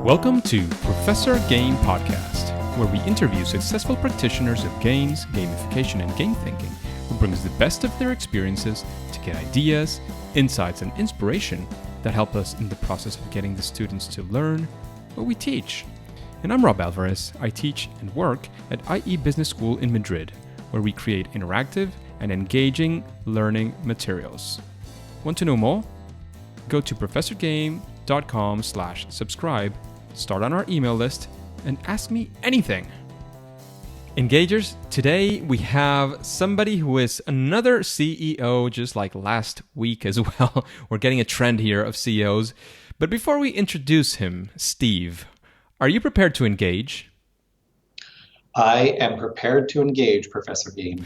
Welcome to Professor Game Podcast, where we interview successful practitioners of games, gamification, and game thinking who brings the best of their experiences to get ideas, insights, and inspiration that help us in the process of getting the students to learn what we teach. And I'm Rob Alvarez. I teach and work at IE Business School in Madrid, where we create interactive and engaging learning materials. Want to know more? Go to professorgame.com/subscribe, start on our email list, and ask me anything. Engagers, today we have somebody who is another CEO, just like last week as well. We're getting a trend here of CEOs. But before we introduce him, Steve, are you prepared to engage? I am prepared to engage, Professor Game.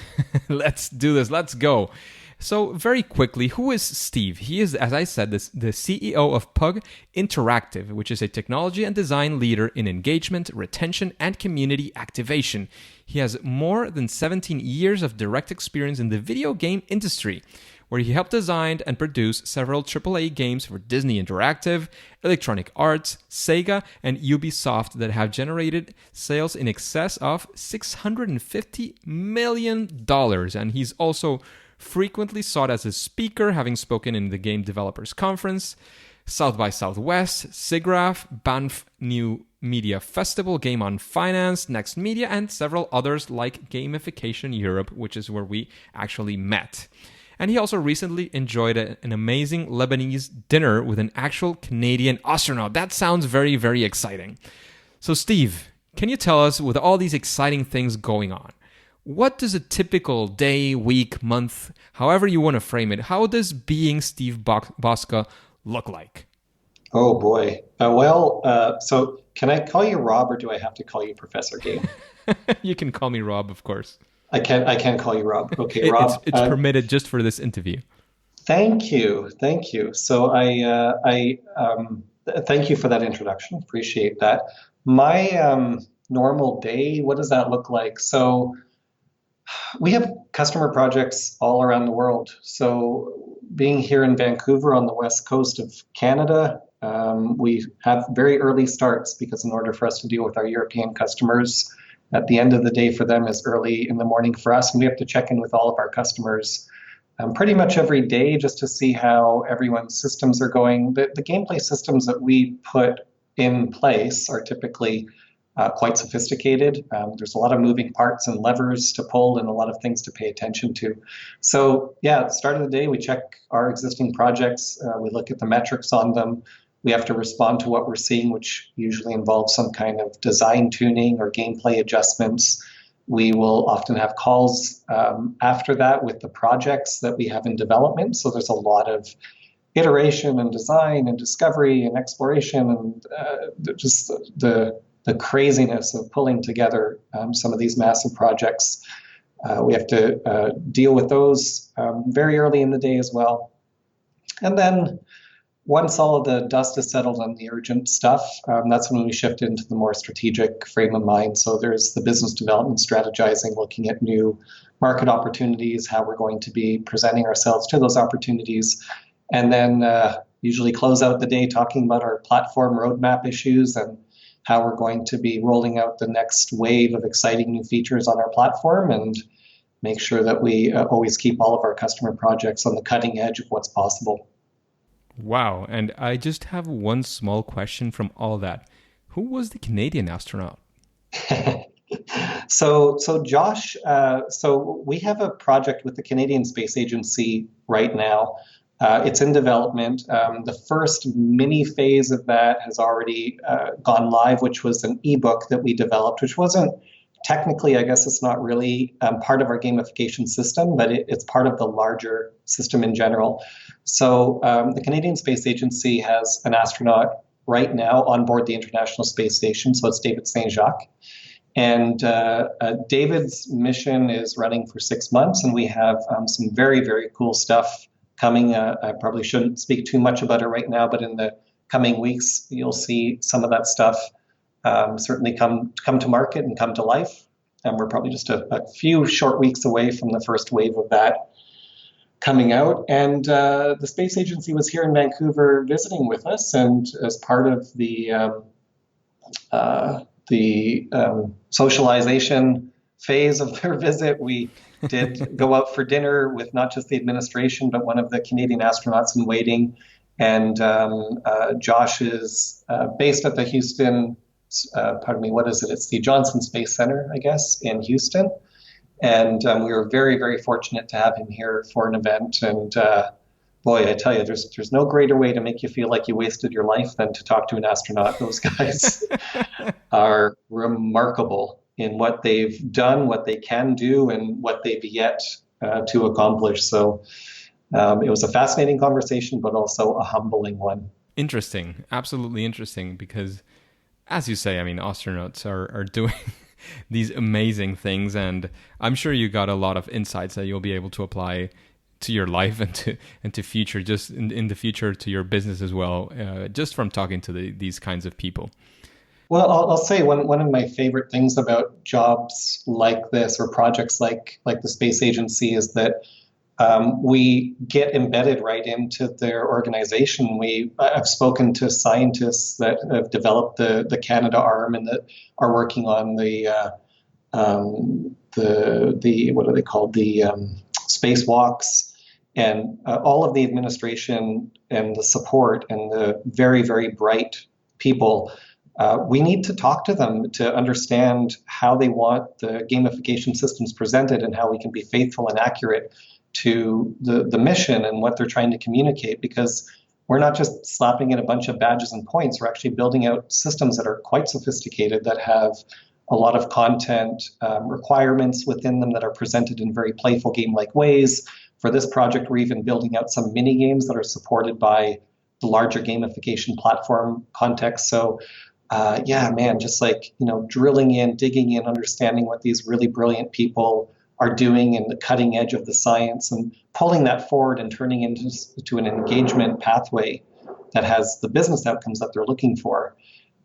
Let's do this. Let's go. So very quickly, who is Steve? He is, as I said, the CEO of Pug Interactive, which is a technology and design leader in engagement, retention, and community activation. He has more than 17 years of direct experience in the video game industry, where he helped design and produce several AAA games for Disney Interactive, Electronic Arts, Sega, and Ubisoft that have generated sales in excess of $650 million. And he's also frequently sought as a speaker, having spoken in the Game Developers Conference, South by Southwest, SIGGRAPH, Banff New Media Festival, GameON Finance, nextMEDIA, and several others like Gamification Europe, which is where we actually met. And he also recently enjoyed an amazing Lebanese dinner with an actual Canadian astronaut. That sounds very, very exciting. So Steve, can you tell us, with all these exciting things going on, what does a typical day, week, month, however you want to frame it, how does being Steve Bocska look like? Oh boy. So can I call you Rob, or do I have to call you Professor Game? You can call me Rob, of course. I can call you Rob. Okay, Rob. It's permitted just for this interview. Thank you. So I thank you for that introduction. Appreciate that. My normal day, what does that look like? So we have customer projects all around the world. So being here in Vancouver on the west coast of Canada, we have very early starts because in order for us to deal with our European customers, at the end of the day for them is early in the morning for us. And we have to check in with all of our customers pretty much every day just to see how everyone's systems are going. The gameplay systems that we put in place are typically quite sophisticated. There's a lot of moving parts and levers to pull and a lot of things to pay attention to. So yeah, at the start of the day, we check our existing projects. We look at the metrics on them. We have to respond to what we're seeing, which usually involves some kind of design tuning or gameplay adjustments. We will often have calls after that with the projects that we have in development. So there's a lot of iteration and design and discovery and exploration and just the craziness of pulling together some of these massive projects. We have to deal with those very early in the day as well. And then once all of the dust is settled on the urgent stuff, that's when we shift into the more strategic frame of mind. So there's the business development strategizing, looking at new market opportunities, how we're going to be presenting ourselves to those opportunities, and then usually close out the day talking about our platform roadmap issues and how we're going to be rolling out the next wave of exciting new features on our platform and make sure that we always keep all of our customer projects on the cutting edge of what's possible. Wow. And I just have one small question from all that. Who was the Canadian astronaut? So Josh, so we have a project with the Canadian Space Agency right now. It's in development. The first mini phase of that has already gone live, which was an ebook that we developed, which wasn't technically, I guess it's not really part of our gamification system, but it's part of the larger system in general. So the Canadian Space Agency has an astronaut right now on board the International Space Station. So it's David St. Jacques. And David's mission is running for 6 months, and we have some very, very cool stuff coming. I probably shouldn't speak too much about it right now, but in the coming weeks, you'll see some of that stuff certainly come to market and come to life. And we're probably just a few short weeks away from the first wave of that coming out. And the space agency was here in Vancouver visiting with us, and as part of the socialization phase of their visit. We did go out for dinner with not just the administration, but one of the Canadian astronauts in waiting. And Josh is based at the Houston, what is it? It's the Johnson Space Center, I guess, in Houston. And we were very, very fortunate to have him here for an event. And boy, I tell you, there's no greater way to make you feel like you wasted your life than to talk to an astronaut. Those guys are remarkable in what they've done, what they can do, and what they've yet to accomplish. So it was a fascinating conversation, but also a humbling one. Interesting. Absolutely interesting. Because as you say, I mean, astronauts are doing these amazing things. And I'm sure you got a lot of insights that you'll be able to apply to your life and to future, just in the future to your business as well, just from talking to these kinds of people. Well, I'll say one of my favorite things about jobs like this or projects like the space agency is that we get embedded right into their organization. I've spoken to scientists that have developed the Canada arm and that are working on the what are they called, the spacewalks, and all of the administration and the support and the very, very bright people. We need to talk to them to understand how they want the gamification systems presented and how we can be faithful and accurate to the mission and what they're trying to communicate, because we're not just slapping in a bunch of badges and points. We're actually building out systems that are quite sophisticated, that have a lot of content requirements within them that are presented in very playful game-like ways. For this project, we're even building out some mini games that are supported by the larger gamification platform context. So yeah, man, just like, drilling in, digging in, understanding what these really brilliant people are doing and the cutting edge of the science, and pulling that forward and turning into an engagement pathway that has the business outcomes that they're looking for.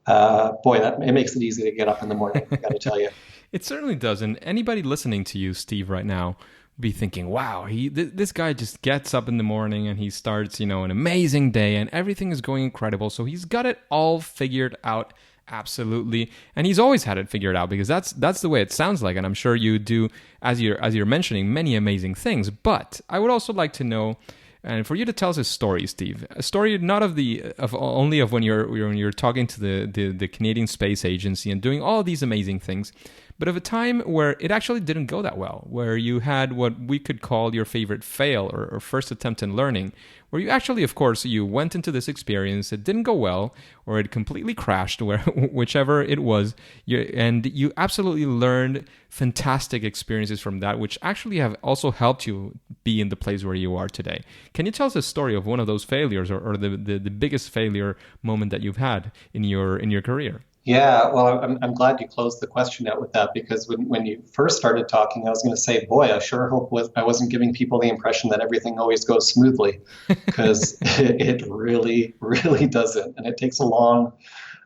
Boy, it makes it easy to get up in the morning, I got to tell you. It certainly does. And anybody listening to you, Steve, right now, be thinking, wow, this guy just gets up in the morning and he starts, an amazing day and everything is going incredible. So he's got it all figured out. Absolutely. And he's always had it figured out, because that's the way it sounds like. And I'm sure you do, as you're mentioning, many amazing things. But I would also like to know, and for you to tell us a story, Steve, a story not only of when you're talking to the Canadian Space Agency and doing all these amazing things, but of a time where it actually didn't go that well, where you had what we could call your favorite fail or first attempt in learning, where you actually, of course, you went into this experience, it didn't go well, or it completely crashed, whichever it was, and you absolutely learned fantastic experiences from that, which actually have also helped you be in the place where you are today. Can you tell us a story of one of those failures, or the biggest failure moment that you've had in your career? Yeah, well, I'm glad you closed the question out with that, because when you first started talking, I was going to say, boy, I sure hope I wasn't giving people the impression that everything always goes smoothly, because it really, really doesn't. And it takes a long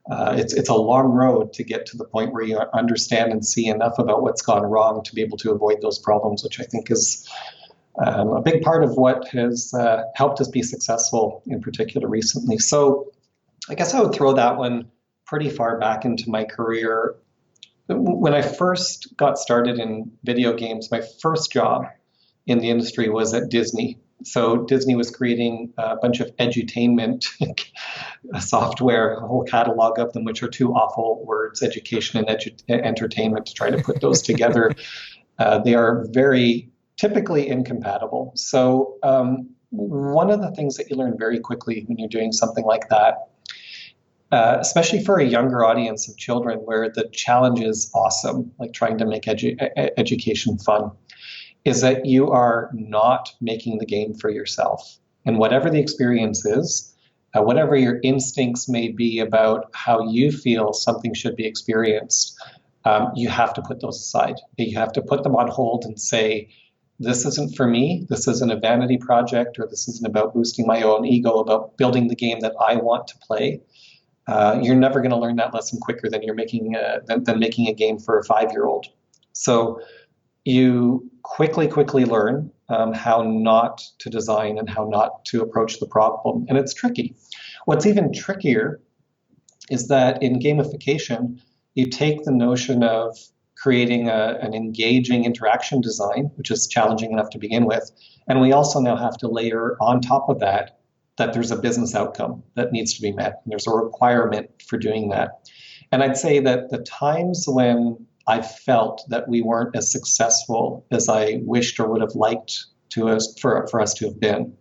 road to get to the point where you understand and see enough about what's gone wrong to be able to avoid those problems, which I think is a big part of what has helped us be successful, in particular recently. So I guess I would throw that one pretty far back into my career. When I first got started in video games, my first job in the industry was at Disney. So Disney was creating a bunch of edutainment software, a whole catalog of them, which are two awful words, education and entertainment, to try to put those together. They are very typically incompatible. So one of the things that you learn very quickly when you're doing something like that, especially for a younger audience of children where the challenge is awesome, like trying to make education fun, is that you are not making the game for yourself. And whatever the experience is, whatever your instincts may be about how you feel something should be experienced, you have to put those aside. You have to put them on hold and say, this isn't for me, this isn't a vanity project, or this isn't about boosting my own ego, about building the game that I want to play. You're never going to learn that lesson quicker than making a game for a 5-year-old. So you quickly learn how not to design and how not to approach the problem. And it's tricky. What's even trickier is that in gamification, you take the notion of creating an engaging interaction design, which is challenging enough to begin with, and we also now have to layer on top of that that there's a business outcome that needs to be met. And there's a requirement for doing that. And I'd say that the times when I felt that we weren't as successful as I wished or would have liked for us to have been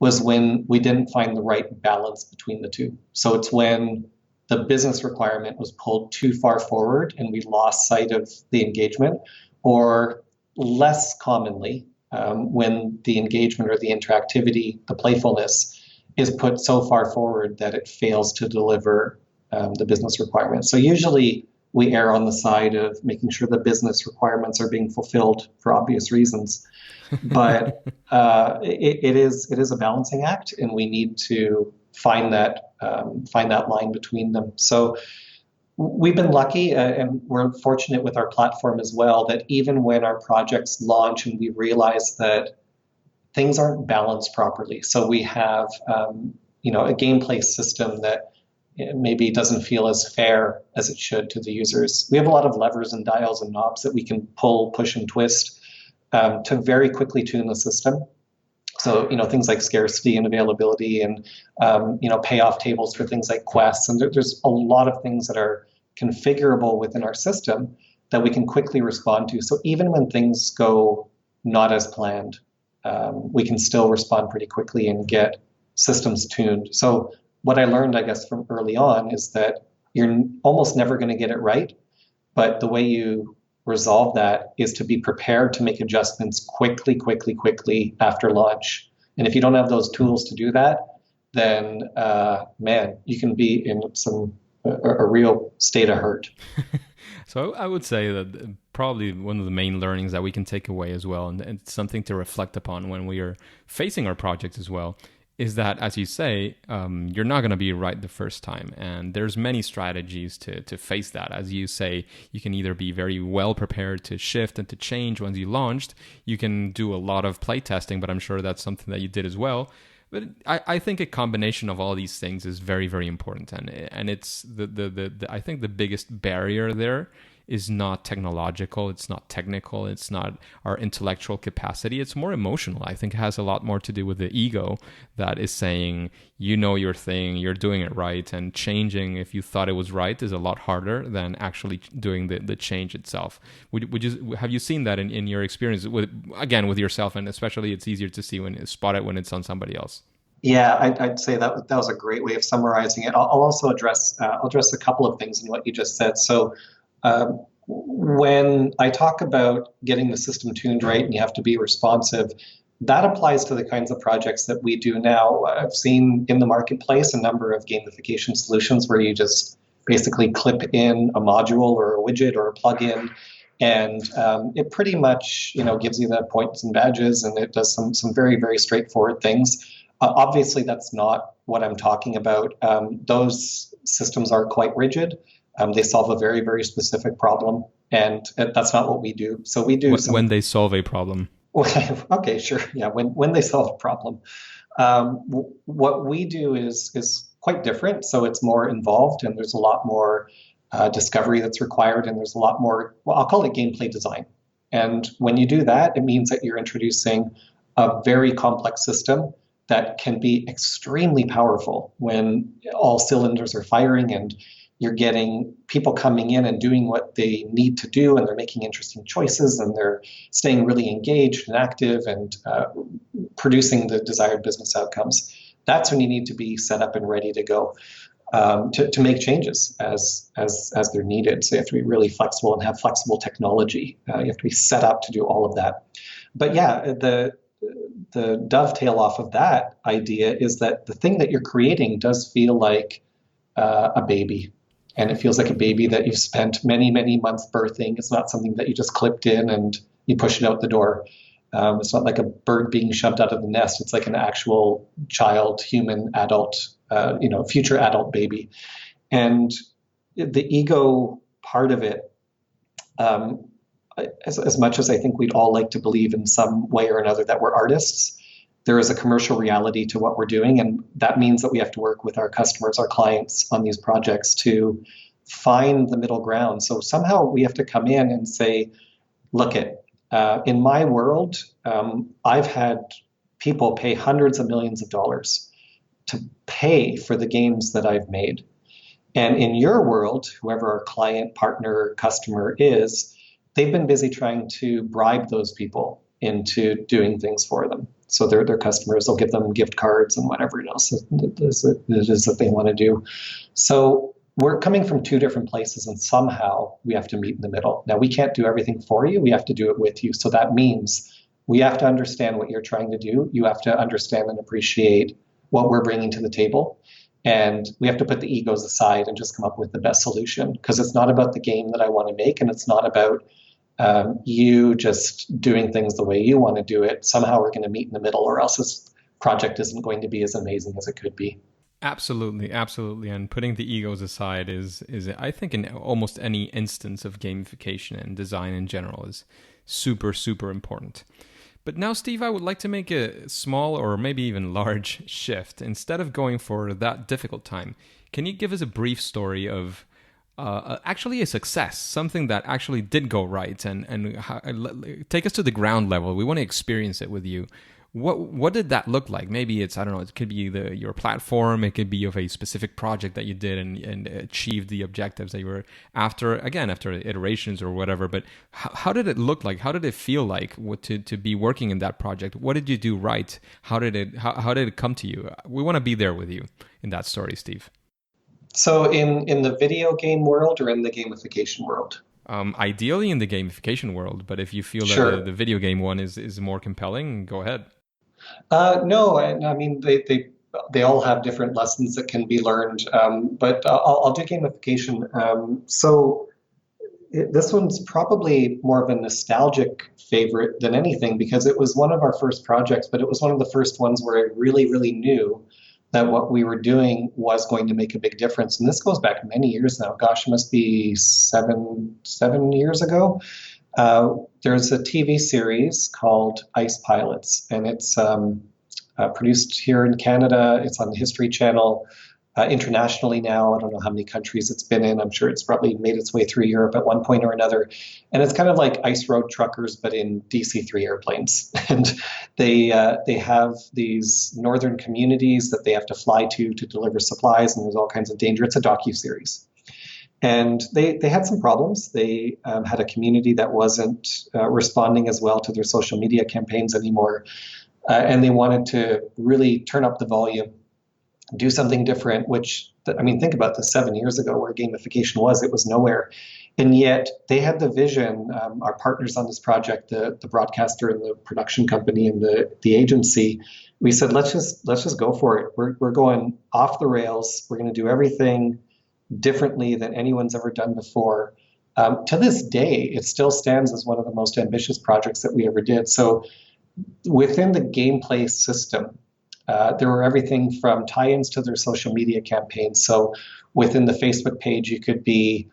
was when we didn't find the right balance between the two. So it's when the business requirement was pulled too far forward and we lost sight of the engagement, or less commonly, when the engagement or the interactivity, the playfulness, is put so far forward that it fails to deliver the business requirements. So usually we err on the side of making sure the business requirements are being fulfilled for obvious reasons. But it is a balancing act, and we need to find that line between them. So we've been lucky, and we're fortunate with our platform as well, that even when our projects launch and we realize that things aren't balanced properly, so we have a gameplay system that maybe doesn't feel as fair as it should to the users. We have a lot of levers and dials and knobs that we can pull, push, and twist to very quickly tune the system. So, things like scarcity and availability and, payoff tables for things like quests. And there's a lot of things that are configurable within our system that we can quickly respond to. So even when things go not as planned, we can still respond pretty quickly and get systems tuned. So what I learned, I guess, from early on is that you're almost never going to get it right. But the way you resolve that is to be prepared to make adjustments quickly after launch. And if you don't have those tools to do that, then you can be in a real state of hurt. So I would say that probably one of the main learnings that we can take away as well, and it's something to reflect upon when we are facing our projects as well, is that, as you say, you're not going to be right the first time. And there's many strategies to face that. As you say, you can either be very well prepared to shift and to change once you launched. You can do a lot of play testing, but I'm sure that's something that you did as well. But I think a combination of all these things is very, very important. And it's I think the biggest barrier there is not technological, it's not technical, it's not our intellectual capacity, it's more emotional. I think it has a lot more to do with the ego that is saying, your thing, you're doing it right, and changing if you thought it was right is a lot harder than actually doing the change itself. Have you seen that in your experience with yourself, and especially it's easier to spot it when it's on somebody else? Yeah, I'd say that was a great way of summarizing it. I'll also address a couple of things in what you just said. So when I talk about getting the system tuned right and you have to be responsive, that applies to the kinds of projects that we do now. I've seen in the marketplace a number of gamification solutions where you just basically clip in a module or a widget or a plugin, and it pretty much gives you the points and badges, and it does some very, very straightforward things. Obviously, that's not what I'm talking about. Those systems are quite rigid. They solve a very, very specific problem, and that's not what we do. So we do when they solve a problem. Okay, sure. Yeah, when they solve a problem. What we do is quite different. So it's more involved, and there's a lot more discovery that's required, and there's a lot more, well, I'll call it gameplay design. And when you do that, it means that you're introducing a very complex system that can be extremely powerful when all cylinders are firing and you're getting people coming in and doing what they need to do, and they're making interesting choices, and they're staying really engaged and active and producing the desired business outcomes. That's when you need to be set up and ready to go to make changes as they're needed. So you have to be really flexible and have flexible technology. You have to be set up to do all of that. But yeah, the dovetail off of that idea is that the thing that you're creating does feel like a baby. And it feels like a baby that you've spent many, many months birthing. It's not something that you just clipped in and you push it out the door. It's not like a bird being shoved out of the nest. It's like an actual child, human, adult, future adult baby. And the ego part of it, as much as I think we'd all like to believe in some way or another that we're artists, there is a commercial reality to what we're doing. And that means that we have to work with our customers, our clients on these projects to find the middle ground. So somehow we have to come in and say, look in my world, I've had people pay hundreds of millions of dollars to pay for the games that I've made. And in your world, whoever our client, partner, customer is, they've been busy trying to bribe those people into doing things for them. So their customers, they'll give them gift cards and whatever else it is that they want to do. So we're coming from two different places, and somehow we have to meet in the middle. Now, we can't do everything for you. We have to do it with you. So that means we have to understand what you're trying to do. You have to understand and appreciate what we're bringing to the table. And we have to put the egos aside and just come up with the best solution, because it's not about the game that I want to make, and it's not about you just doing things the way you want to do it. Somehow we're going to meet in the middle, or else this project isn't going to be as amazing as it could be. Absolutely, absolutely. And putting the egos aside is I think in almost any instance of gamification and design in general is super, super important. But now, Steve, I would like to make a small or maybe even large shift. Instead of going for that difficult time, can you give us a brief story of actually a success, something that actually did go right, and take us to the ground level? We want to experience it with you. What did that look like? Maybe it's, I don't know, it could be your platform, it could be of a specific project that you did and achieved the objectives that you were after iterations or whatever. But how did it look like? How did it feel like to be working in that project? What did you do right? How did it come to you? We want to be there with you in that story, Steve. So in the video game world or in the gamification world? Ideally in the gamification world, but if you feel Sure. that the video game one is more compelling, go ahead. No, I mean they all have different lessons that can be learned, but I'll do gamification. This one's probably more of a nostalgic favorite than anything, because it was one of our first projects, but it was one of the first ones where I really, really knew that what we were doing was going to make a big difference. And this goes back many years now. Gosh, it must be seven years ago. There's a TV series called Ice Pilots, and it's produced here in Canada. It's on the History Channel. Internationally now, I don't know how many countries it's been in. I'm sure it's probably made its way through Europe at one point or another. And it's kind of like Ice Road Truckers, but in DC-3 airplanes. And they have these northern communities that they have to fly to deliver supplies, and there's all kinds of danger. It's a docuseries. And they had some problems. They had a community that wasn't responding as well to their social media campaigns anymore. And they wanted to really turn up the volume, do something different, which, I mean, think about this 7 years ago where gamification was, it was nowhere. And yet they had the vision, our partners on this project, the broadcaster and the production company and the agency, we said, let's just go for it. We're going off the rails. We're going to do everything differently than anyone's ever done before. To this day, it still stands as one of the most ambitious projects that we ever did. So within the gameplay system, there were everything from tie-ins to their social media campaigns. So within the Facebook page, you could be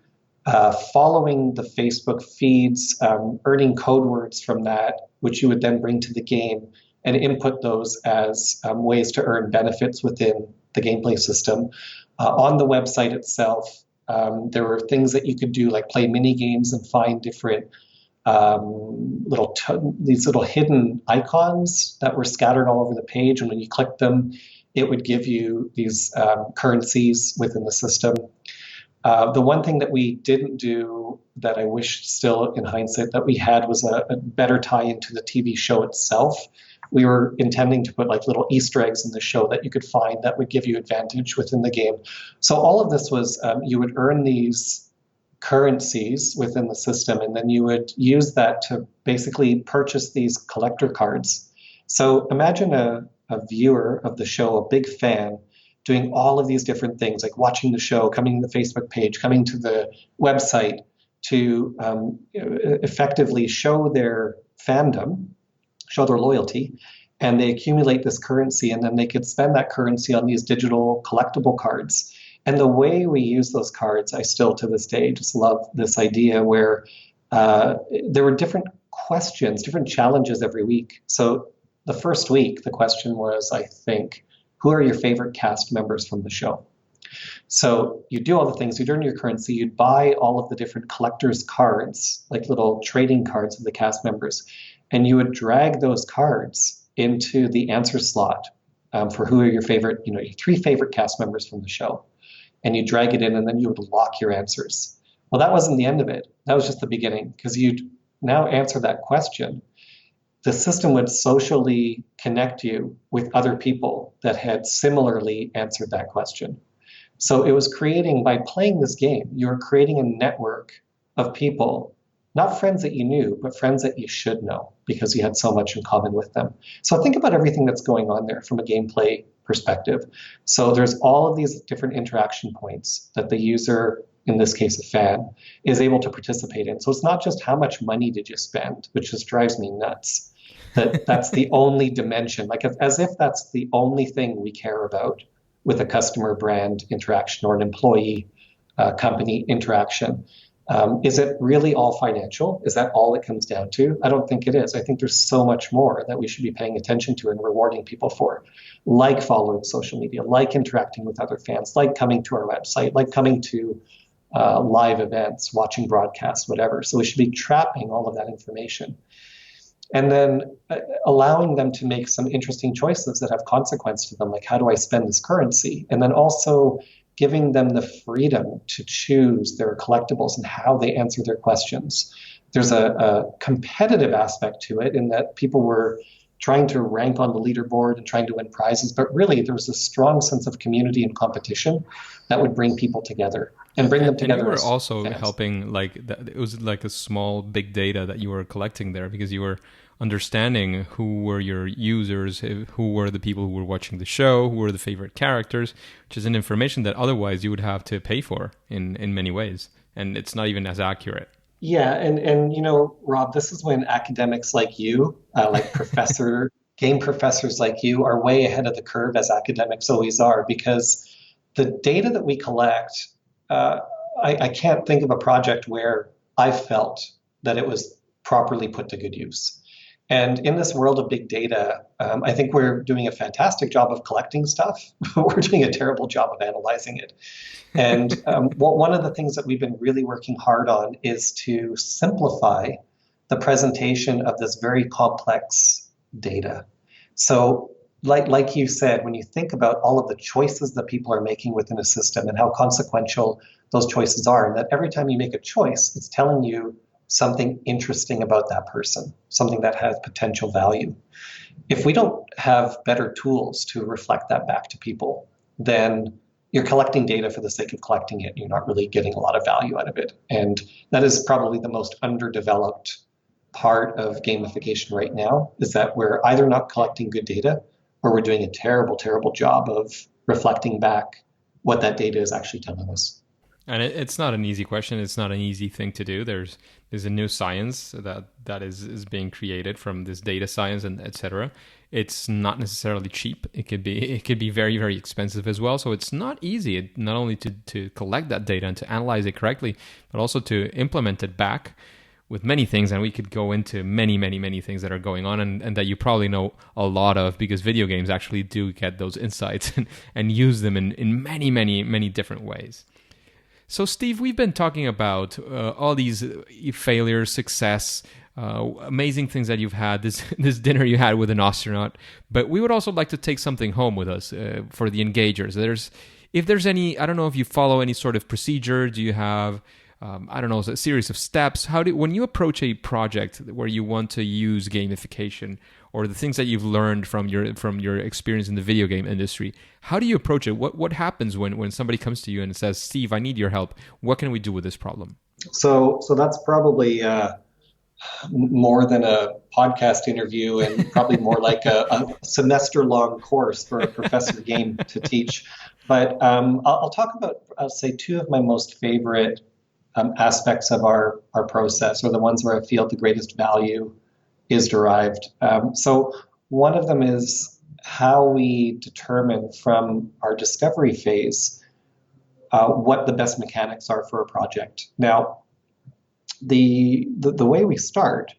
following the Facebook feeds, earning code words from that, which you would then bring to the game and input those as ways to earn benefits within the gameplay system. On the website itself, there were things that you could do, like play mini games and find different these little hidden icons that were scattered all over the page, and when you clicked them, it would give you these currencies within the system. The one thing that we didn't do that I wish still in hindsight that we had was a better tie into the TV show itself. We were intending to put like little Easter eggs in the show that you could find that would give you advantage within the game. So all of this was, you would earn these currencies within the system, and then you would use that to basically purchase these collector cards. So imagine a viewer of the show, a big fan, doing all of these different things, like watching the show, coming to the Facebook page, coming to the website to effectively show their fandom, show their loyalty, and they accumulate this currency, and then they could spend that currency on these digital collectible cards. And the way we use those cards, I still to this day just love this idea where there were different questions, different challenges every week. So the first week, the question was, I think, who are your favorite cast members from the show? So you do all the things, you'd earn your currency, you'd buy all of the different collector's cards, like little trading cards of the cast members, and you would drag those cards into the answer slot for who are your favorite, your 3 favorite cast members from the show. And you drag it in, and then you would lock your answers. Well, that wasn't the end of it. That was just the beginning, because you'd now answer that question. The system would socially connect you with other people that had similarly answered that question. So it was creating, by playing this game, you're creating a network of people, not friends that you knew, but friends that you should know because you had so much in common with them. So think about everything that's going on there from a gameplay perspective. So there's all of these different interaction points that the user, in this case a fan, is able to participate in. So it's not just how much money did you spend, which just drives me nuts. That's the only dimension, like as if that's the only thing we care about with a customer brand interaction or an employee company interaction. Is it really all financial? Is that all it comes down to? I don't think it is. I think there's so much more that we should be paying attention to and rewarding people for, like following social media, like interacting with other fans, like coming to our website, like coming to live events, watching broadcasts, whatever. So we should be trapping all of that information and then allowing them to make some interesting choices that have consequence to them, like how do I spend this currency? And then also giving them the freedom to choose their collectibles and how they answer their questions. There's a competitive aspect to it in that people were trying to rank on the leaderboard and trying to win prizes, but really there was a strong sense of community and competition that would bring people together and bring them together. And you were also helping, it was like a small big data that you were collecting there, because you were understanding who were your users, who were the people who were watching the show, who were the favorite characters, which is an information that otherwise you would have to pay for in many ways. And it's not even as accurate. Yeah, and Rob, this is when academics like you, game professors like you, are way ahead of the curve, as academics always are, because the data that we collect, I can't think of a project where I felt that it was properly put to good use. And in this world of big data, I think we're doing a fantastic job of collecting stuff, but we're doing a terrible job of analyzing it. And one of the things that we've been really working hard on is to simplify the presentation of this very complex data. So like you said, when you think about all of the choices that people are making within a system and how consequential those choices are, and that every time you make a choice, it's telling you something interesting about that person, something that has potential value. If we don't have better tools to reflect that back to people, then you're collecting data for the sake of collecting it. You're not really getting a lot of value out of it. And that is probably the most underdeveloped part of gamification right now, is that we're either not collecting good data or we're doing a terrible, terrible job of reflecting back what that data is actually telling us. And it's not an easy question. It's not an easy thing to do. There's a new science that is being created from this data science and etc. It's not necessarily cheap. It could be very, very expensive as well. So it's not easy, not only to collect that data and to analyze it correctly, but also to implement it back with many things. And we could go into many, many, many things that are going on and that you probably know a lot of, because video games actually do get those insights and use them in many, many, many different ways. So, Steve, we've been talking about all these failures, success, amazing things that you've had, this dinner you had with an astronaut. But we would also like to take something home with us for the engagers. If there's any, I don't know if you follow any sort of procedure. Do you have, a series of steps? When you approach a project where you want to use gamification, or the things that you've learned from your experience in the video game industry, how do you approach it? What happens when somebody comes to you and says, Steve, I need your help. What can we do with this problem? So that's probably more than a podcast interview, and probably more like a semester-long course for a professor game to teach. But I'll talk about, I'll say, two of my most favorite aspects of our process, or the ones where I feel the greatest value is derived. So one of them is how we determine from our discovery phase what the best mechanics are for a project. Now, the way we start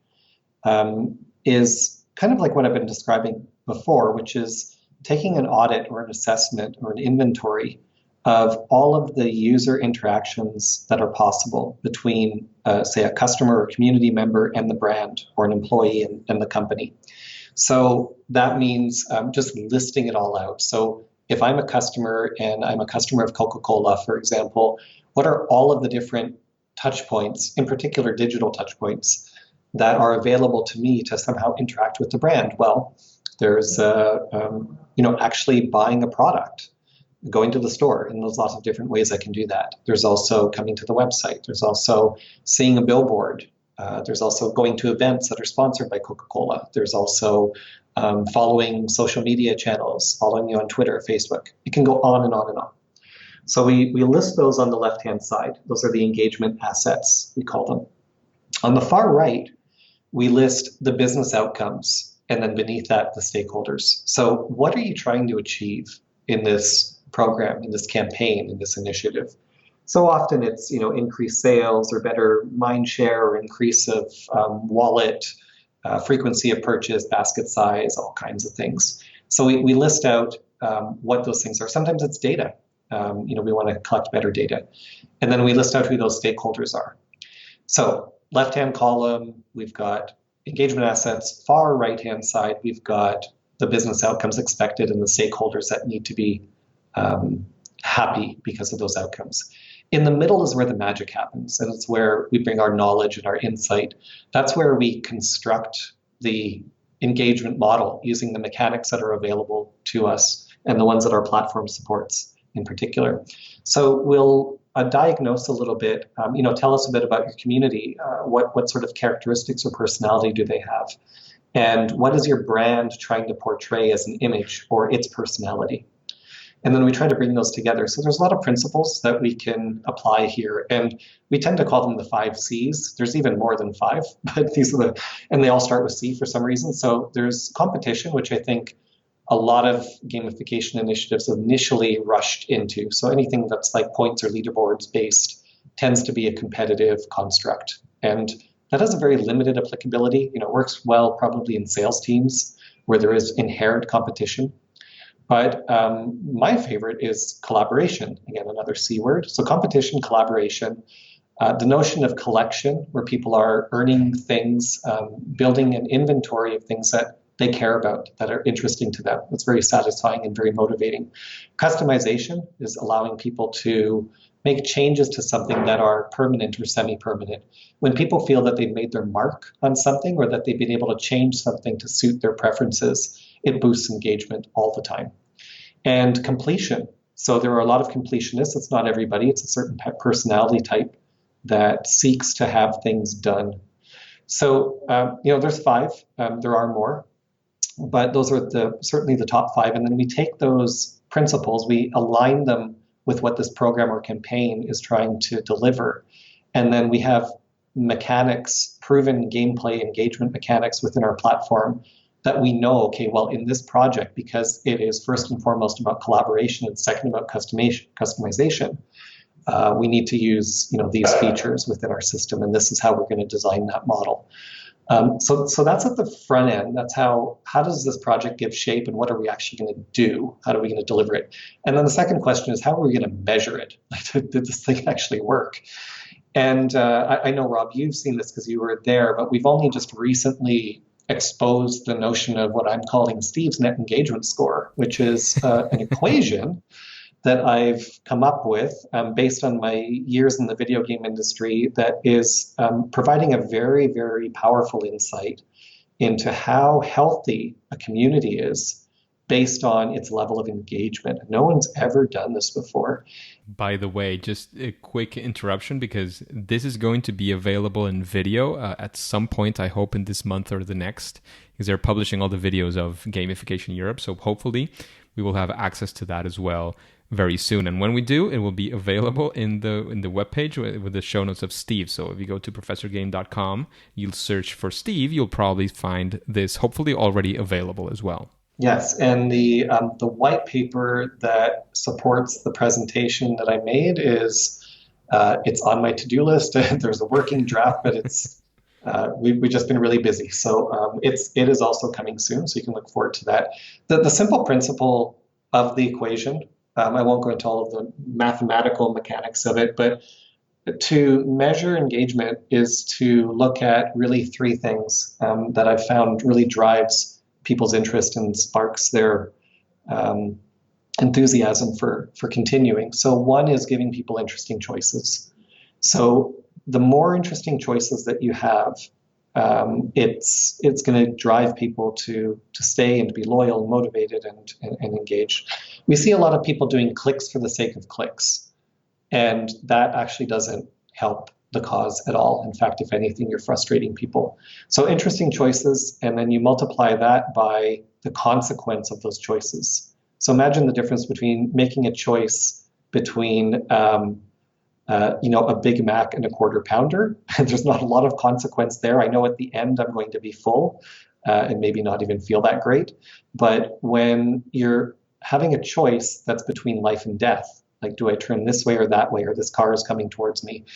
is kind of like what I've been describing before, which is taking an audit or an assessment or an inventory of all of the user interactions that are possible between, say, a customer or community member and the brand, or an employee and the company. So that means just listing it all out. So if I'm a customer and I'm a customer of Coca-Cola, for example, what are all of the different touch points, in particular digital touch points, that are available to me to somehow interact with the brand? Well, there's actually buying a product, going to the store, and there's lots of different ways I can do that. There's also coming to the website. There's also seeing a billboard. There's also going to events that are sponsored by Coca-Cola. There's also following social media channels, following you on Twitter, Facebook. It can go on and on and on. So we list those on the left-hand side. Those are the engagement assets, we call them. On the far right, we list the business outcomes, and then beneath that, the stakeholders. So what are you trying to achieve in this program, in this campaign, in this initiative? So often it's, increased sales or better mind share or increase of wallet, frequency of purchase, basket size, all kinds of things. So we list out what those things are. Sometimes it's data. We want to collect better data. And then we list out who those stakeholders are. So left-hand column, we've got engagement assets. Far right-hand side, we've got the business outcomes expected and the stakeholders that need to be happy because of those outcomes. In the middle is where the magic happens, and it's where we bring our knowledge and our insight. That's where we construct the engagement model using the mechanics that are available to us and the ones that our platform supports in particular. So we'll diagnose a little bit, tell us a bit about your community. What sort of characteristics or personality do they have? And what is your brand trying to portray as an image or its personality? And then we try to bring those together. So there's a lot of principles that we can apply here. And we tend to call them the 5 C's. There's even more than 5, but and they all start with C for some reason. So there's competition, which I think a lot of gamification initiatives initially rushed into. So anything that's like points or leaderboards based tends to be a competitive construct. And that has a very limited applicability. It works well probably in sales teams where there is inherent competition. But my favorite is collaboration. Again, another C word. So competition, collaboration, the notion of collection, where people are earning things, building an inventory of things that they care about, that are interesting to them. It's very satisfying and very motivating. Customization is allowing people to make changes to something that are permanent or semi-permanent. When people feel that they've made their mark on something or that they've been able to change something to suit their preferences, it boosts engagement all the time. And completion. So there are a lot of completionists. It's not everybody. It's a certain personality type that seeks to have things done. So, there's 5. There are more, but those are certainly the top 5. And then we take those principles, we align them with what this program or campaign is trying to deliver. And then we have mechanics, proven gameplay engagement mechanics within our platform that we know, okay, well, in this project, because it is first and foremost about collaboration and second about customization, we need to use these features within our system, and this is how we're going to design that model. So that's at the front end. That's how does this project give shape, and what are we actually going to do? How are we going to deliver it? And then the second question is, how are we going to measure it? Like, did this thing actually work? And I know, Rob, you've seen this because you were there, but we've only just recently exposed the notion of what I'm calling Steve's net engagement score, which is an equation that I've come up with based on my years in the video game industry that is providing a very, very powerful insight into how healthy a community is based on its level of engagement. No one's ever done this before. By the way, just a quick interruption, because this is going to be available in video at some point, I hope in this month or the next, because they're publishing all the videos of Gamification Europe. So hopefully we will have access to that as well very soon. And when we do, it will be available in the webpage with the show notes of Steve. So if you go to professorgame.com, you'll search for Steve, you'll probably find this hopefully already available as well. Yes, and the white paper that supports the presentation that I made is it's on my to-do list. There's a working draft, but it's we've just been really busy. So it is also coming soon, so you can look forward to that. The simple principle of the equation, I won't go into all of the mathematical mechanics of it, but to measure engagement is to look at really three things that I've found really drives people's interest and sparks their enthusiasm for continuing. So one is giving people interesting choices. So the more interesting choices that you have, it's going to drive people to stay and to be loyal, motivated, and engaged. We see a lot of people doing clicks for the sake of clicks. And that actually doesn't help the cause at all. In fact, if anything, you're frustrating people. So interesting choices, and then you multiply that by the consequence of those choices. So imagine the difference between making a choice between a Big Mac and a Quarter Pounder. There's not a lot of consequence there. I know at the end I'm going to be full and maybe not even feel that great. But when you're having a choice that's between life and death, like, do I turn this way or that way, or this car is coming towards me?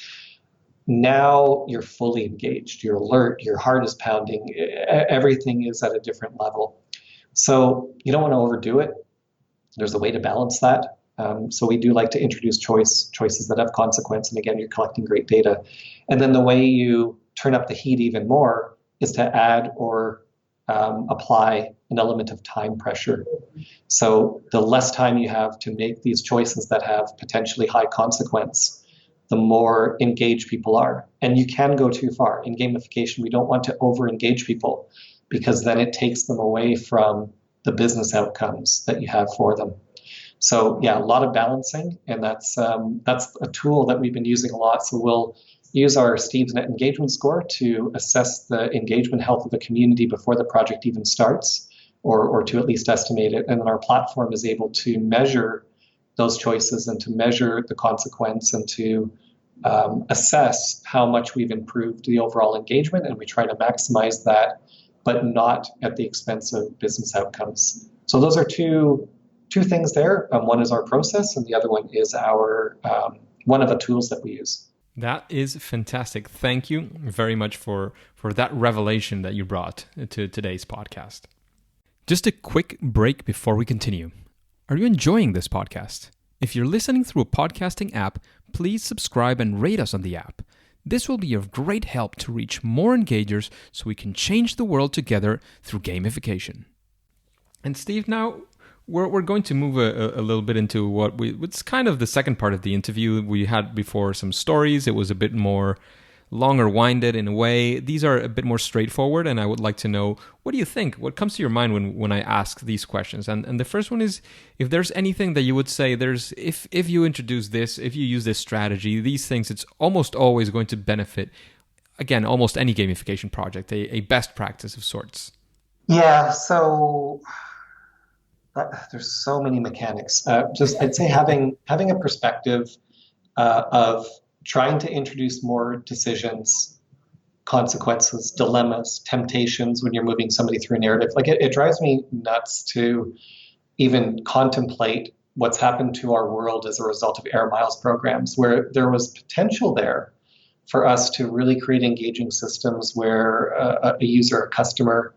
Now you're fully engaged, you're alert, your heart is pounding, everything is at a different level. So you don't want to overdo it. There's a way to balance that. So we do like to introduce choices that have consequence. And again, you're collecting great data. And then the way you turn up the heat even more is to add or apply an element of time pressure. So the less time you have to make these choices that have potentially high consequence, the more engaged people are. And you can go too far. In gamification, we don't want to over-engage people because then it takes them away from the business outcomes that you have for them. So yeah, a lot of balancing, and that's a tool that we've been using a lot. So we'll use our Steve's Net Engagement Score to assess the engagement health of the community before the project even starts, or to at least estimate it. And then our platform is able to measure those choices and to measure the consequence and to assess how much we've improved the overall engagement. And we try to maximize that, but not at the expense of business outcomes. So those are two things there. One is our process, and the other one is our one of the tools that we use. That is fantastic. Thank you very much for that revelation that you brought to today's podcast. Just a quick break before we continue. Are you enjoying this podcast? If you're listening through a podcasting app, please subscribe and rate us on the app. This will be of great help to reach more engagers so we can change the world together through gamification. And Steve, now we're going to move a little bit into what's kind of the second part of the interview. We had before some stories. It was a bit more longer winded in a way. These are a bit more straightforward, and I would like to know, what do you think? What comes to your mind when I ask these questions? And the first one is, if there's anything that you would say, if you introduce this, if you use this strategy, these things, it's almost always going to benefit, again, almost any gamification project, a best practice of sorts. Yeah, so there's so many mechanics. I'd say having a perspective of trying to introduce more decisions, consequences, dilemmas, temptations when you're moving somebody through a narrative. Like it drives me nuts to even contemplate what's happened to our world as a result of air miles programs, where there was potential there for us to really create engaging systems where a user, a customer,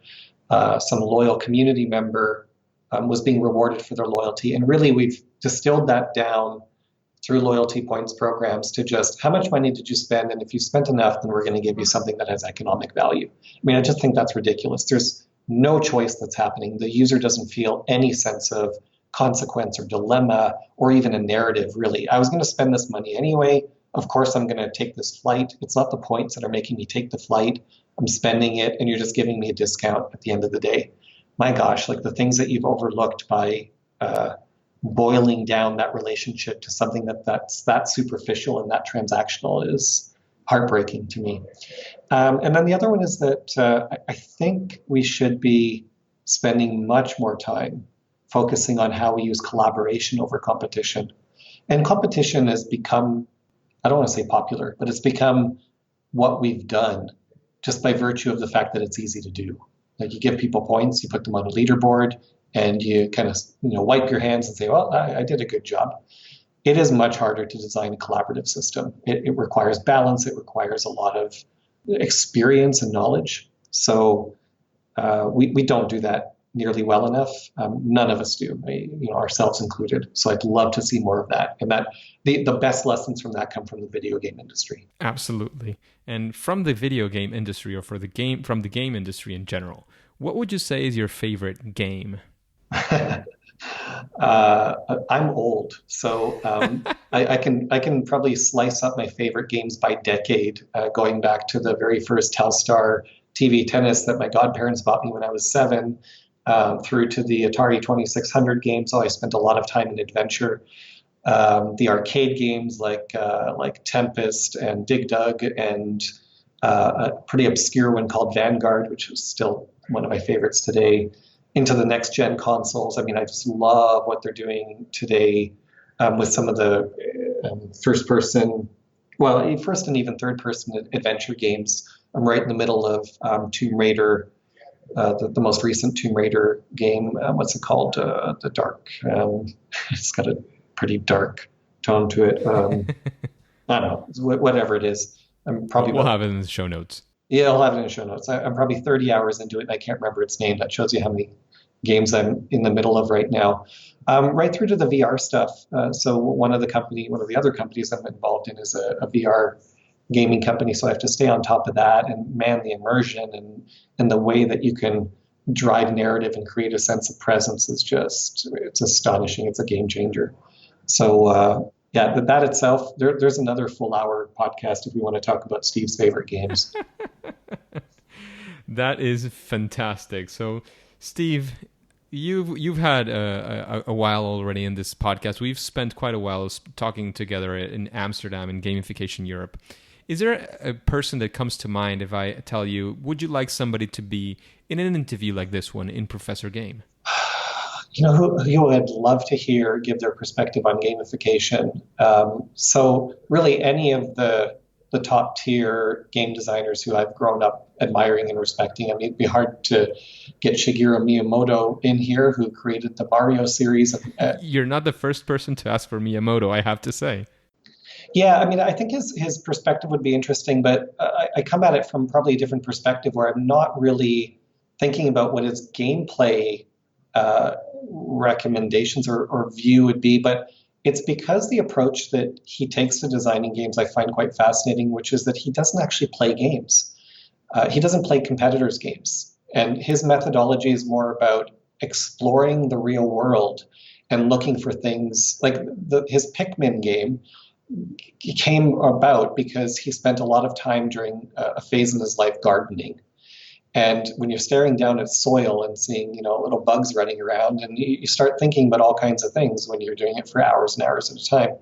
some loyal community member was being rewarded for their loyalty. And really, we've distilled that down through loyalty points programs to just how much money did you spend? And if you spent enough, then we're going to give you something that has economic value. I mean, I just think that's ridiculous. There's no choice that's happening. The user doesn't feel any sense of consequence or dilemma or even a narrative, really. I was going to spend this money anyway. Of course, I'm going to take this flight. It's not the points that are making me take the flight. I'm spending it, and you're just giving me a discount at the end of the day. My gosh, like the things that you've overlooked by boiling down that relationship to something that's that superficial and that transactional is heartbreaking to me. And then the other one is that I think we should be spending much more time focusing on how we use collaboration over competition. And competition has become, I don't want to say popular, but it's become what we've done just by virtue of the fact that it's easy to do. Like you give people points, you put them on a leaderboard, and you kind of wipe your hands and say, well, I did a good job. It is much harder to design a collaborative system. It requires balance. It requires a lot of experience and knowledge. So we don't do that nearly well enough. None of us do, ourselves included. So I'd love to see more of that. And that the best lessons from that come from the video game industry. Absolutely. And from the video game industry, or from the game industry in general, what would you say is your favorite game? I'm old, so I can probably slice up my favorite games by decade, going back to the very first Telstar TV tennis that my godparents bought me when I was 7, through to the Atari 2600 games. So I spent a lot of time in adventure. The arcade games like Tempest and Dig Dug, and a pretty obscure one called Vanguard, which is still one of my favorites today, into the next gen consoles. I mean, I just love what they're doing today, with some of the first and even third person adventure games. I'm right in the middle of Tomb Raider, the most recent Tomb Raider game. What's it called? The Dark. It's got a pretty dark tone to it. I don't know, whatever it is. We'll have it in the show notes. Yeah, I'll have it in the show notes. I'm probably 30 hours into it, and I can't remember its name. That shows you how many games I'm in the middle of right now. Right through to the VR stuff. So one of the other companies I'm involved in is a VR gaming company. So I have to stay on top of that, and man, the immersion and the way that you can drive narrative and create a sense of presence it's astonishing. It's a game changer. So that itself, there's another full hour podcast if we want to talk about Steve's favorite games. That is fantastic. So, Steve, you've had a while already in this podcast. We've spent quite a while talking together in Amsterdam in Gamification Europe. Is there a person that comes to mind if I tell you, would you like somebody to be in an interview like this one in Professor Game? Who I'd love to hear give their perspective on gamification. So really any of the top tier game designers who I've grown up admiring and respecting. I mean, it'd be hard to get Shigeru Miyamoto in here, who created the Mario series. You're not the first person to ask for Miyamoto, I have to say. Yeah, I mean, I think his perspective would be interesting, but I come at it from probably a different perspective where I'm not really thinking about what his gameplay recommendations or view would be, but it's because the approach that he takes to designing games I find quite fascinating, which is that he doesn't actually play games. He doesn't play competitors' games. And his methodology is more about exploring the real world and looking for things like his Pikmin game came about because he spent a lot of time during a phase in his life gardening. And when you're staring down at soil and seeing, little bugs running around, and you start thinking about all kinds of things when you're doing it for hours and hours at a time.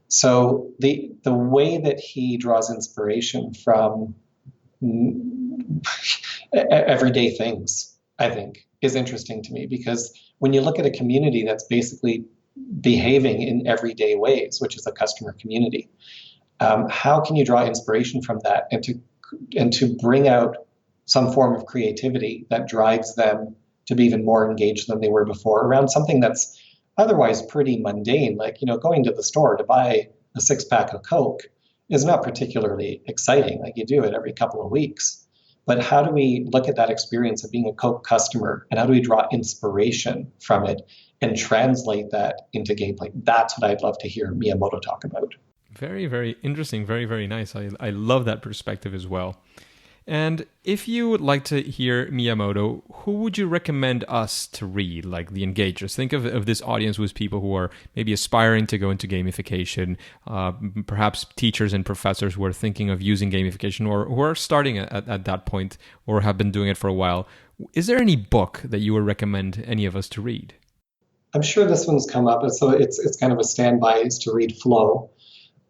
So the way that he draws inspiration from everyday things, I think, is interesting to me, because when you look at a community that's basically behaving in everyday ways, which is a customer community, how can you draw inspiration from that and to bring out some form of creativity that drives them to be even more engaged than they were before around something that's otherwise pretty mundane, like, going to the store to buy a 6-pack of Coke is not particularly exciting. Like, you do it every couple of weeks. But how do we look at that experience of being a Coke customer, and how do we draw inspiration from it and translate that into gameplay? That's what I'd love to hear Miyamoto talk about. Very, very interesting. Very, very nice. I love that perspective as well. And if you would like to hear Miyamoto, who would you recommend us to read, like the engagers? Think of this audience with people who are maybe aspiring to go into gamification, perhaps teachers and professors who are thinking of using gamification, or who are starting at that point or have been doing it for a while. Is there any book that you would recommend any of us to read? I'm sure this one's come up, so it's kind of a standby, is to read Flow.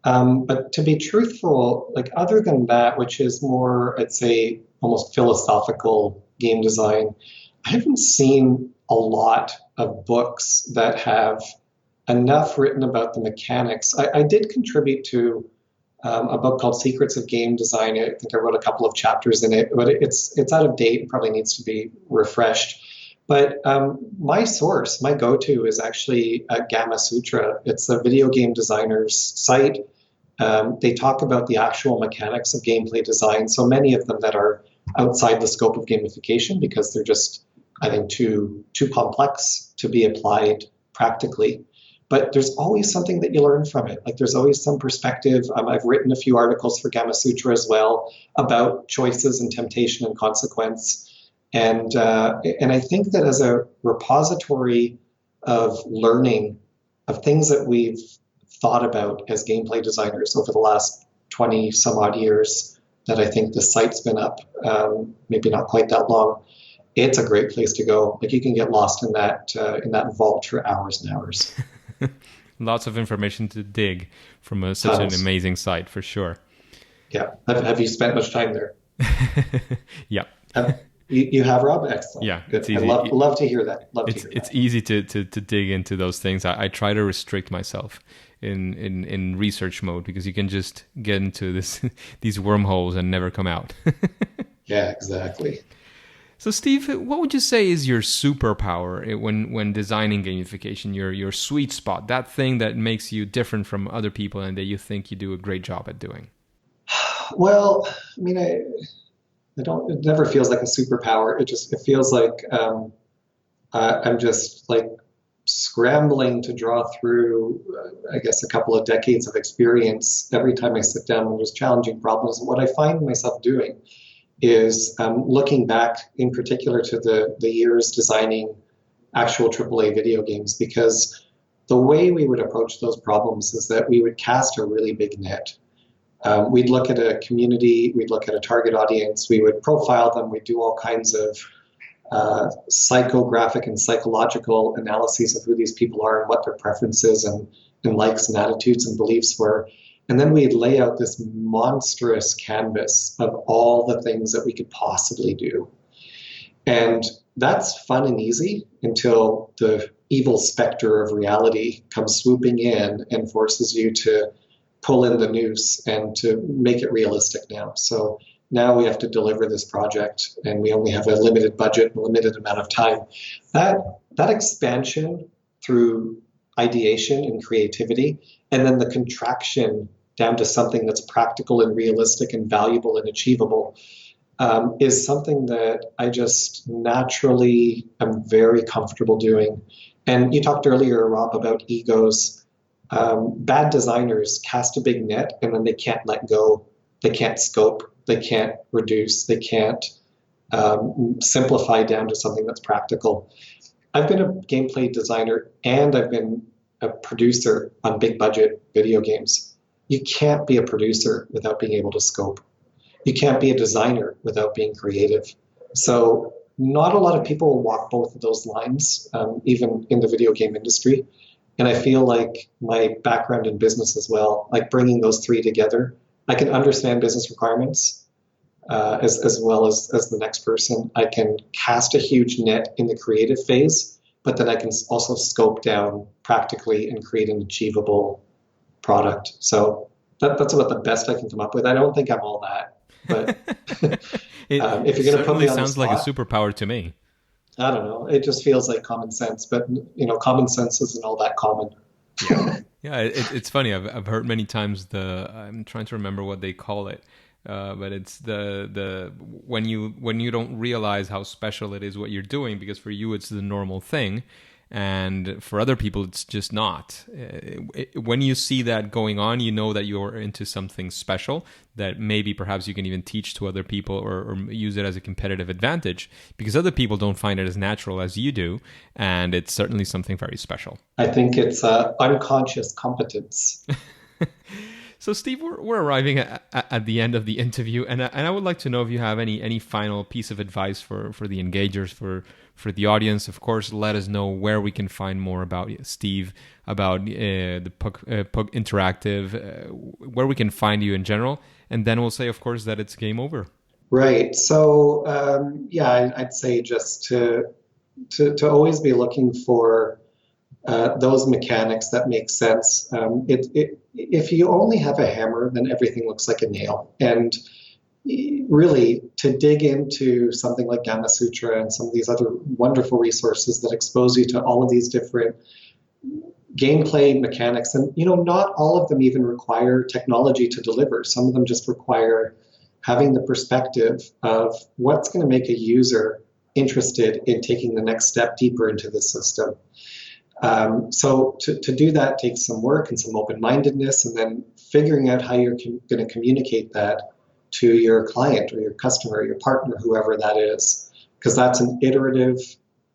But to be truthful, like, other than that, which is more, I'd say, almost philosophical game design, I haven't seen a lot of books that have enough written about the mechanics. I did contribute to a book called Secrets of Game Design. I think I wrote a couple of chapters in it, but it's out of date and probably needs to be refreshed. But my source, my go-to, is actually Gamma Sutra. It's a video game designer's site. They talk about the actual mechanics of gameplay design, so many of them that are outside the scope of gamification because they're just, I think, too complex to be applied practically. But there's always something that you learn from it. Like there's always some perspective. I've written a few articles for Gamasutra as well about choices and temptation and consequence. And I think that as a repository of learning, of things that we've thought about as gameplay designers over the last 20 some odd years that I think the site's been up, maybe not quite that long, it's a great place to go. Like you can get lost in that vault for hours and hours. Lots of information to dig from such an amazing site, for sure. Yeah. Have you spent much time there? Yeah. You have, Rob? Excellent. Yeah, good. It's easy. Love to hear that. It's easy to dig into those things. I try to restrict myself in research mode because you can just get into these wormholes and never come out. Yeah, exactly. So, Steve, what would you say is your superpower when designing gamification? Your sweet spot, that thing that makes you different from other people and that you think you do a great job at doing? Well, I mean, I don't. It never feels like a superpower. It feels like I'm just like scrambling to draw through, I guess, a couple of decades of experience every time I sit down and there's challenging problems. And what I find myself doing is looking back in particular to the years designing actual AAA video games, because the way we would approach those problems is that we would cast a really big net. We'd look at a community, we'd look at a target audience, we would profile them, we'd do all kinds of psychographic and psychological analyses of who these people are and what their preferences and likes and attitudes and beliefs were. And then we'd lay out this monstrous canvas of all the things that we could possibly do. And that's fun and easy until the evil specter of reality comes swooping in and forces you to pull in the noose and to make it realistic now. So now we have to deliver this project and we only have a limited budget, a limited amount of time. That expansion through ideation and creativity, and then the contraction down to something that's practical and realistic and valuable and achievable, is something that I just naturally am very comfortable doing. And you talked earlier, Rob, about egos. Bad designers cast a big net and then they can't let go. They can't scope. They can't reduce. They can't simplify down to something that's practical. I've been a gameplay designer and I've been a producer on big budget video games. You can't be a producer without being able to scope. You can't be a designer without being creative. So not a lot of people walk both of those lines, even in the video game industry. And I feel like my background in business as well, like bringing those three together, I can understand business requirements as well as the next person. I can cast a huge net in the creative phase, but then I can also scope down practically and create an achievable product. So that's about the best I can come up with. I don't think I'm all that, but if you're going to put me on the spot, sounds like a superpower to me. I don't know. It just feels like common sense, but common sense isn't all that common. Yeah, it's funny. I've heard many times I'm trying to remember what they call it, but it's the when you don't realize how special it is what you're doing, because for you it's the normal thing, and for other people it's just not. When you see that going on, you know that you're into something special that maybe perhaps you can even teach to other people or use it as a competitive advantage, because other people don't find it as natural as you do, and it's certainly something very special. I think it's unconscious competence. So, Steve, we're arriving at the end of the interview, and I would like to know if you have any final piece of advice for the engagers, for the audience. Of course, let us know where we can find more about Steve, about the Pug Interactive, where we can find you in general, and then we'll say, of course, that it's game over. Right. So, I'd say just to always be looking for those mechanics that make sense. If you only have a hammer, then everything looks like a nail. And really, to dig into something like Gamasutra and some of these other wonderful resources that expose you to all of these different gameplay mechanics. And, not all of them even require technology to deliver. Some of them just require having the perspective of what's going to make a user interested in taking the next step deeper into the system. So to do that takes some work and some open-mindedness, and then figuring out how you're going to communicate that to your client or your customer, your partner, whoever that is, because that's an iterative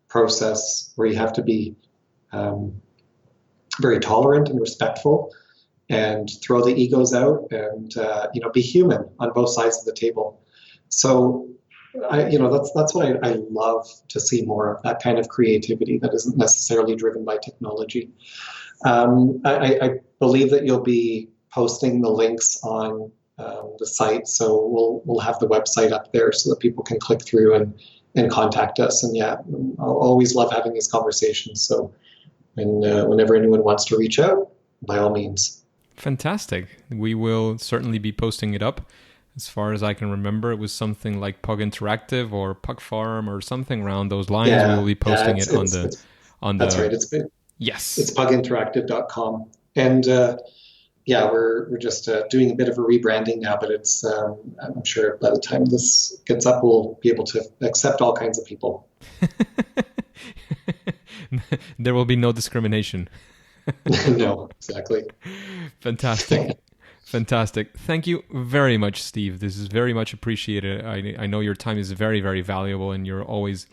process where you have to be very tolerant and respectful, and throw the egos out, and be human on both sides of the table. So, that's what I love to see more of, that kind of creativity that isn't necessarily driven by technology. I believe that you'll be posting the links on the site, so we'll have the website up there so that people can click through and contact us. And yeah, I'll always love having these conversations. So whenever anyone wants to reach out, by all means. Fantastic. We will certainly be posting it up. As far as I can remember, it was something like Pug Interactive or Pug Farm or something around those lines. Yeah, we will be posting it on the. That's right. Yes. It's puginteractive.com. And we're just doing a bit of a rebranding now, but it's I'm sure by the time this gets up, we'll be able to accept all kinds of people. There will be no discrimination. No, exactly. Fantastic. Thank you very much, Steve. This is very much appreciated. I know your time is very, very valuable, and you're always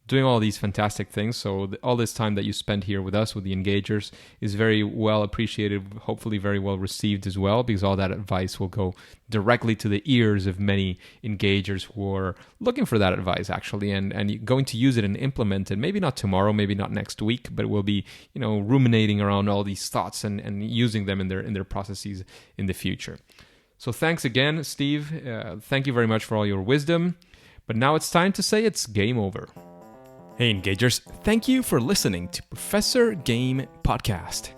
doing all these fantastic things. So all this time that you spend here with us, with the engagers, is very well appreciated, hopefully very well received as well, because all that advice will go directly to the ears of many engagers who are looking for that advice, actually, and going to use it and implement it. Maybe not tomorrow, maybe not next week, but we'll be, ruminating around all these thoughts and using them in their processes in the future. So thanks again, Steve. Thank you very much for all your wisdom. But now it's time to say it's game over. Hey Engagers, thank you for listening to Professor Game Podcast.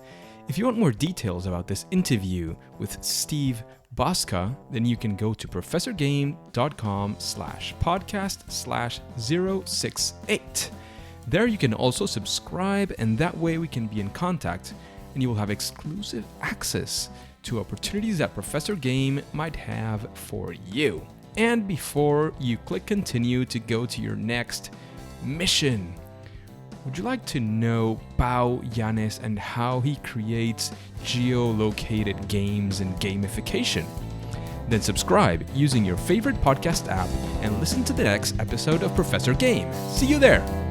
If you want more details about this interview with Steve Bocska, then you can go to professorgame.com/podcast/068. There you can also subscribe, and that way we can be in contact, and you will have exclusive access to opportunities that Professor Game might have for you. And before you click continue to go to your next mission, would you like to know Pau Yanes and how he creates geolocated games and gamification? Then subscribe using your favorite podcast app and listen to the next episode of Professor Game. See you there!